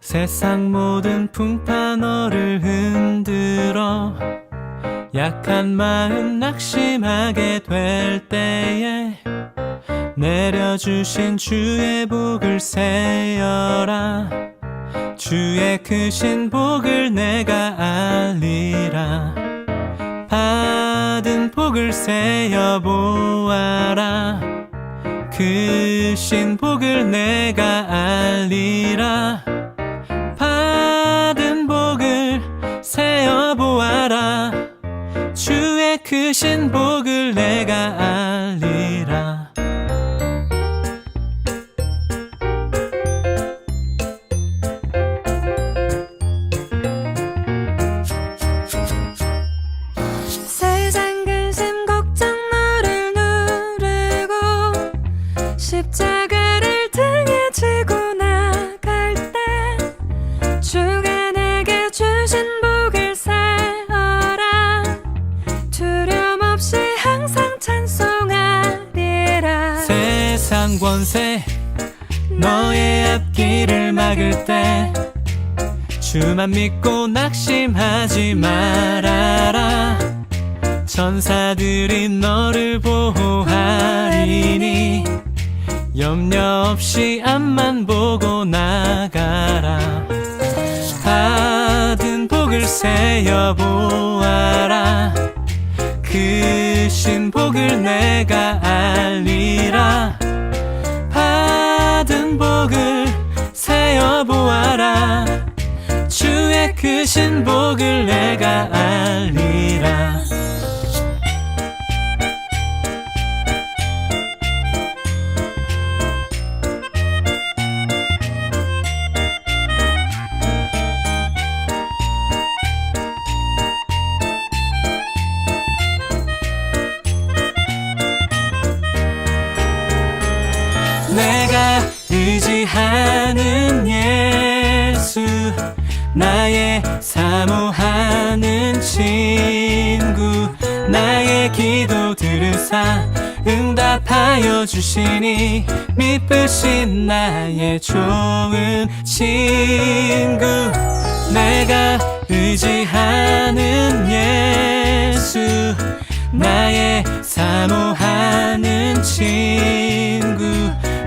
세상 모든 풍파 너를 흔들어 약한 마음 낙심하게 될 때에 내려주신 주의 복을 세어라. 주의 크신 복을 내가 알리라. 받은 복을 세어 보아라. 크신 복을 내가 알리라. 받은 복을 세어 보아라. 주의 크신 복을 내가 알리라. 세상 근심 걱정 너를 누르고 십자가를 등에 지고 나갈 때 주가 내게 주신 복을 세어라. 두려움 없이 항상 찬송하리라. 세상 권세 너의 앞길을 막을 때 주만 믿고 낙심하지 말아라. 천사들이 너를 보호하리니 염려 없이 앞만 보고 나가라. 받은 복을 세어 보아라. 크신 복을 내가 알리라. 받은 복을 세어 보아라. 주의 크신 복을 내가 알리라. 내가 의지하는 예수, 나의 사모하는 친구, 나의 기도 들으사 응답하여 주시니 미쁘신 나의 좋은 친구. 내가 의지하는 예수, 나의 사모하는 친구,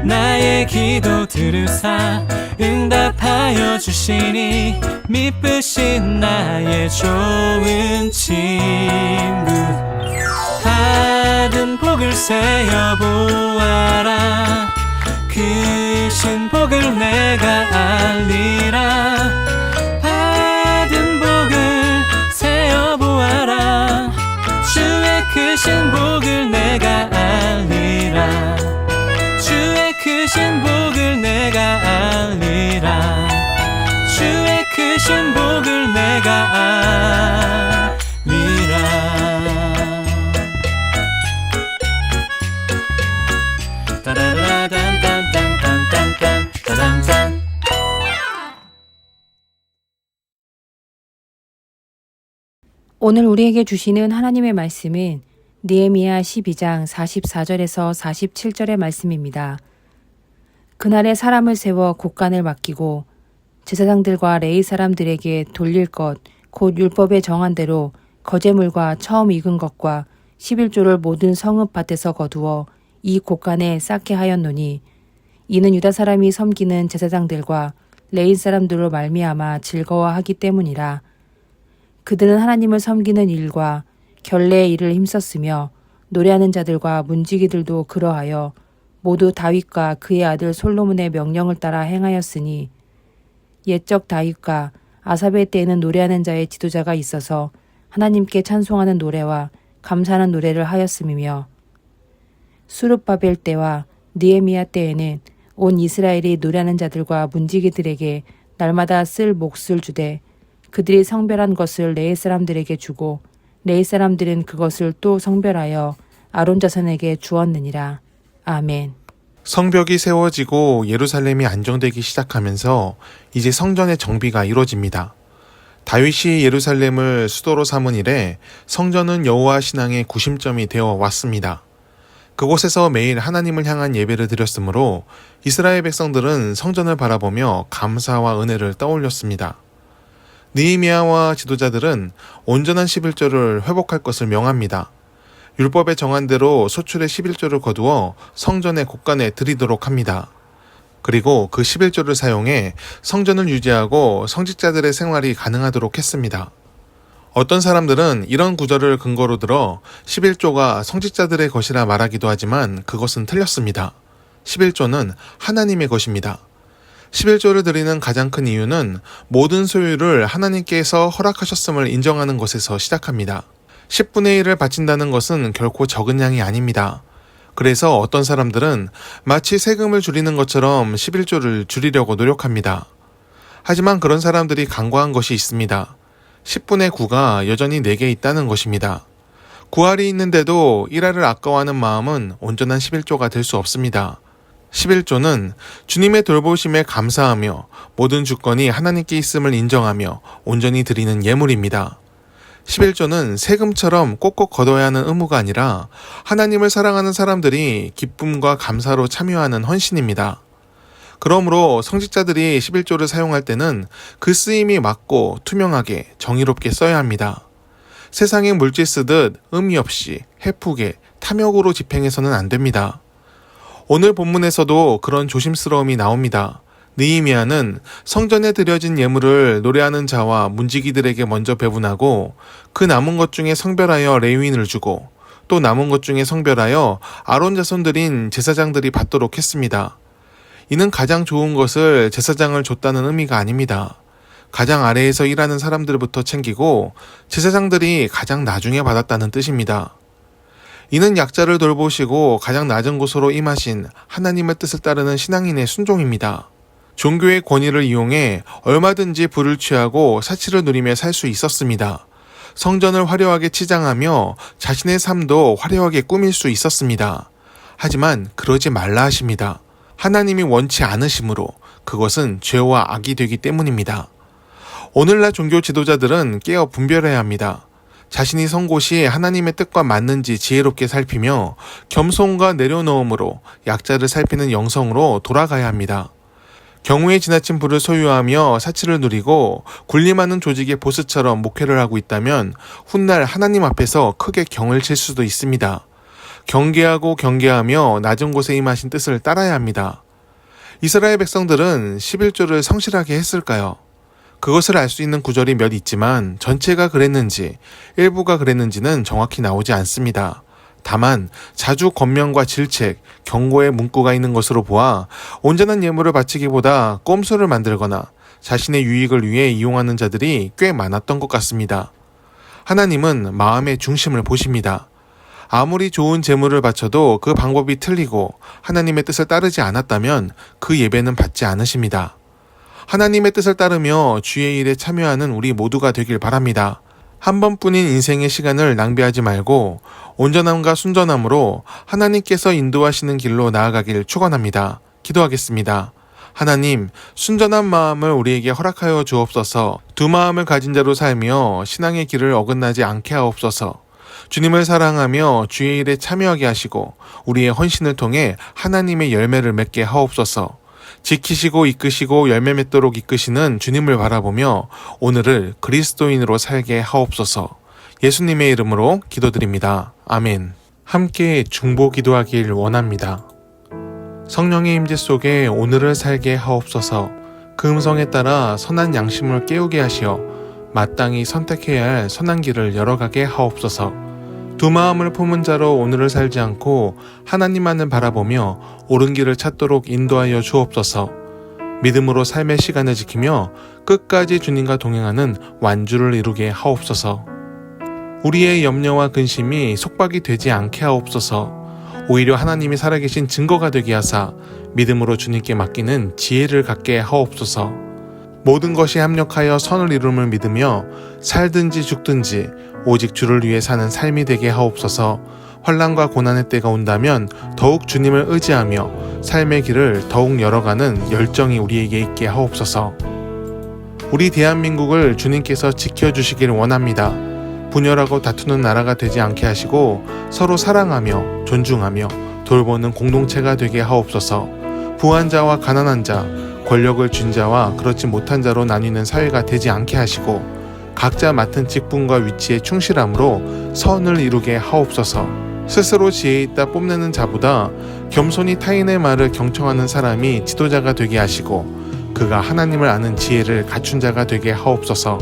나의 기도 들으사 응답하여 주시니 미쁘신 나의 좋은 친구. 받은 복을 세어 보아라. 크신 복을 내가 알리라. 받은 복을 세어 보아라. 주의 크신 복을 내가 알리라. 주의 크신 복을 내가 알리라. 주의 크신 복을 내가 알리라. 따라라단단단단단단단단. 오늘 우리에게 주시는 하나님의 말씀은 느헤미야 12장 44절에서 47절의 말씀입니다. 그날에 사람을 세워 곳간을 맡기고 제사장들과 레위 사람들에게 돌릴 것 곧 율법에 정한 대로 거제물과 처음 익은 것과 11조를 모든 성읍 밭에서 거두어 이 곳간에 쌓게 하였노니 이는 유다 사람이 섬기는 제사장들과 레위 사람들로 말미암아 즐거워하기 때문이라. 그들은 하나님을 섬기는 일과 결례의 일을 힘썼으며 노래하는 자들과 문지기들도 그러하여 모두 다윗과 그의 아들 솔로몬의 명령을 따라 행하였으니 옛적 다윗과 아삽의 때에는 노래하는 자의 지도자가 있어서 하나님께 찬송하는 노래와 감사하는 노래를 하였음이며 수룹바벨 때와 느헤미야 때에는 온 이스라엘이 노래하는 자들과 문지기들에게 날마다 쓸 몫을 주되 그들이 성별한 것을 레위 사람들에게 주고 레위 사람들은 그것을 또 성별하여 아론 자손에게 주었느니라. 아멘. 성벽이 세워지고 예루살렘이 안정되기 시작하면서 이제 성전의 정비가 이루어집니다. 다윗이 예루살렘을 수도로 삼은 이래 성전은 여호와 신앙의 구심점이 되어 왔습니다. 그곳에서 매일 하나님을 향한 예배를 드렸으므로 이스라엘 백성들은 성전을 바라보며 감사와 은혜를 떠올렸습니다. 느헤미야와 지도자들은 온전한 11조를 회복할 것을 명합니다. 율법에 정한 대로 소출의 11조를 거두어 성전의 곳간에 드리도록 합니다. 그리고 그 11조를 사용해 성전을 유지하고 성직자들의 생활이 가능하도록 했습니다. 어떤 사람들은 이런 구절을 근거로 들어 11조가 성직자들의 것이라 말하기도 하지만 그것은 틀렸습니다. 11조는 하나님의 것입니다. 11조를 드리는 가장 큰 이유는 모든 소유를 하나님께서 허락하셨음을 인정하는 것에서 시작합니다. 10분의 1을 바친다는 것은 결코 적은 양이 아닙니다. 그래서 어떤 사람들은 마치 세금을 줄이는 것처럼 11조를 줄이려고 노력합니다. 하지만 그런 사람들이 간과한 것이 있습니다. 10분의 9가 여전히 내게 있다는 것입니다. 9알이 있는데도 1알을 아까워하는 마음은 온전한 11조가 될 수 없습니다. 11조는 주님의 돌보심에 감사하며 모든 주권이 하나님께 있음을 인정하며 온전히 드리는 예물입니다. 11조는 세금처럼 꼭꼭 걷어야 하는 의무가 아니라 하나님을 사랑하는 사람들이 기쁨과 감사로 참여하는 헌신입니다. 그러므로 성직자들이 11조를 사용할 때는 그 쓰임이 맞고 투명하게 정의롭게 써야 합니다. 세상의 물질 쓰듯 의미 없이 해프게 탐욕으로 집행해서는 안 됩니다. 오늘 본문에서도 그런 조심스러움이 나옵니다. 느헤미야는 성전에 드려진 예물을 노래하는 자와 문지기들에게 먼저 배분하고 그 남은 것 중에 성별하여 레위인을 주고 또 남은 것 중에 성별하여 아론 자손들인 제사장들이 받도록 했습니다. 이는 가장 좋은 것을 제사장을 줬다는 의미가 아닙니다. 가장 아래에서 일하는 사람들부터 챙기고 제사장들이 가장 나중에 받았다는 뜻입니다. 이는 약자를 돌보시고 가장 낮은 곳으로 임하신 하나님의 뜻을 따르는 신앙인의 순종입니다. 종교의 권위를 이용해 얼마든지 부를 취하고 사치를 누리며 살 수 있었습니다. 성전을 화려하게 치장하며 자신의 삶도 화려하게 꾸밀 수 있었습니다. 하지만 그러지 말라 하십니다. 하나님이 원치 않으시므로 그것은 죄와 악이 되기 때문입니다. 오늘날 종교 지도자들은 깨어 분별해야 합니다. 자신이 선 곳이 하나님의 뜻과 맞는지 지혜롭게 살피며 겸손과 내려놓음으로 약자를 살피는 영성으로 돌아가야 합니다. 경우에 지나친 부를 소유하며 사치를 누리고 군림하는 조직의 보스처럼 목회를 하고 있다면 훗날 하나님 앞에서 크게 경을 칠 수도 있습니다. 경계하고 경계하며 낮은 곳에 임하신 뜻을 따라야 합니다. 이스라엘 백성들은 11조를 성실하게 했을까요? 그것을 알 수 있는 구절이 몇 있지만 전체가 그랬는지 일부가 그랬는지는 정확히 나오지 않습니다. 다만 자주 권면과 질책, 경고의 문구가 있는 것으로 보아 온전한 예물을 바치기보다 꼼수를 만들거나 자신의 유익을 위해 이용하는 자들이 꽤 많았던 것 같습니다. 하나님은 마음의 중심을 보십니다. 아무리 좋은 제물을 바쳐도 그 방법이 틀리고 하나님의 뜻을 따르지 않았다면 그 예배는 받지 않으십니다. 하나님의 뜻을 따르며 주의 일에 참여하는 우리 모두가 되길 바랍니다. 한 번뿐인 인생의 시간을 낭비하지 말고 온전함과 순전함으로 하나님께서 인도하시는 길로 나아가길 축원합니다. 기도하겠습니다. 하나님, 순전한 마음을 우리에게 허락하여 주옵소서. 두 마음을 가진 자로 살며 신앙의 길을 어긋나지 않게 하옵소서. 주님을 사랑하며 주의 일에 참여하게 하시고 우리의 헌신을 통해 하나님의 열매를 맺게 하옵소서. 지키시고 이끄시고 열매 맺도록 이끄시는 주님을 바라보며 오늘을 그리스도인으로 살게 하옵소서. 예수님의 이름으로 기도드립니다. 아멘. 함께 중보 기도하길 원합니다. 성령의 임재 속에 오늘을 살게 하옵소서. 그 음성에 따라 선한 양심을 깨우게 하시어 마땅히 선택해야 할 선한 길을 열어가게 하옵소서. 두 마음을 품은 자로 오늘을 살지 않고 하나님만을 바라보며 옳은 길을 찾도록 인도하여 주옵소서. 믿음으로 삶의 시간을 지키며 끝까지 주님과 동행하는 완주를 이루게 하옵소서. 우리의 염려와 근심이 속박이 되지 않게 하옵소서. 오히려 하나님이 살아계신 증거가 되게 하사 믿음으로 주님께 맡기는 지혜를 갖게 하옵소서. 모든 것이 합력하여 선을 이룸을 믿으며 살든지 죽든지 오직 주를 위해 사는 삶이 되게 하옵소서. 환난과 고난의 때가 온다면 더욱 주님을 의지하며 삶의 길을 더욱 열어가는 열정이 우리에게 있게 하옵소서. 우리 대한민국을 주님께서 지켜주시길 원합니다. 분열하고 다투는 나라가 되지 않게 하시고 서로 사랑하며 존중하며 돌보는 공동체가 되게 하옵소서. 부한 자와 가난한 자, 권력을 쥔 자와 그렇지 못한 자로 나뉘는 사회가 되지 않게 하시고 각자 맡은 직분과 위치에 충실함으로 선을 이루게 하옵소서. 스스로 지혜 있다 뽐내는 자보다 겸손히 타인의 말을 경청하는 사람이 지도자가 되게 하시고 그가 하나님을 아는 지혜를 갖춘 자가 되게 하옵소서.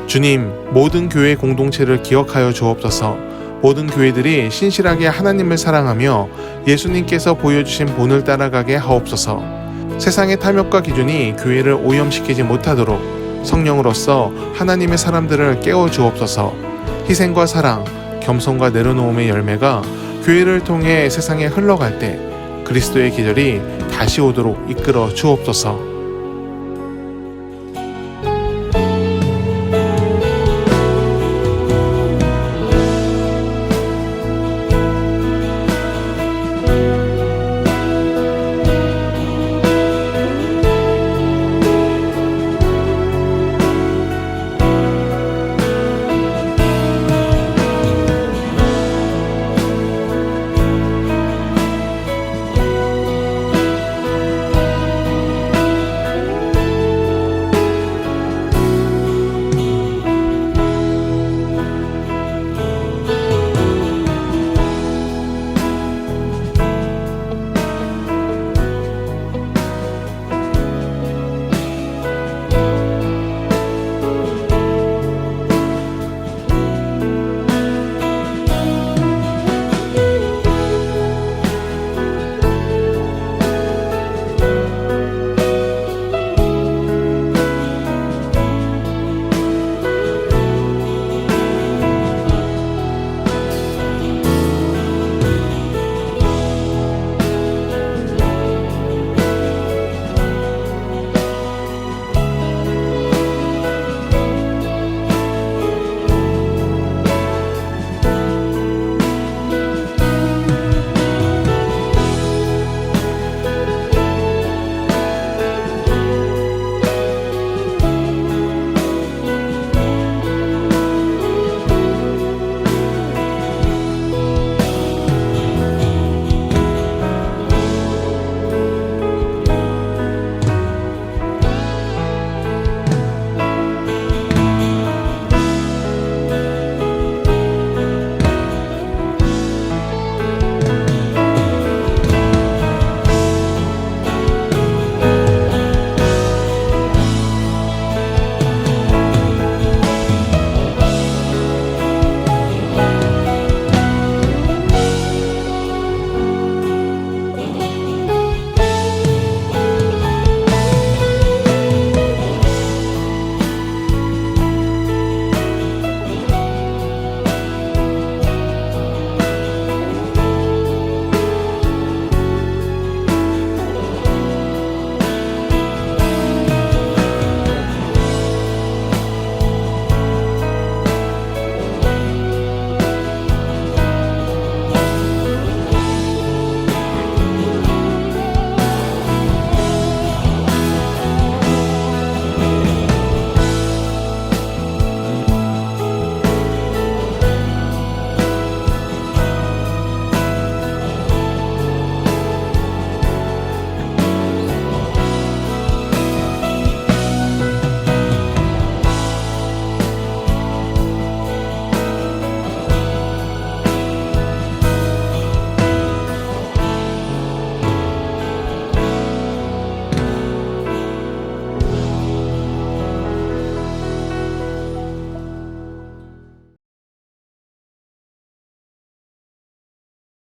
주님, 모든 교회 공동체를 기억하여 주옵소서. 모든 교회들이 신실하게 하나님을 사랑하며 예수님께서 보여주신 본을 따라가게 하옵소서. 세상의 탐욕과 기준이 교회를 오염시키지 못하도록 성령으로서 하나님의 사람들을 깨워 주옵소서. 희생과 사랑, 겸손과 내려놓음의 열매가 교회를 통해 세상에 흘러갈 때 그리스도의 계절이 다시 오도록 이끌어 주옵소서.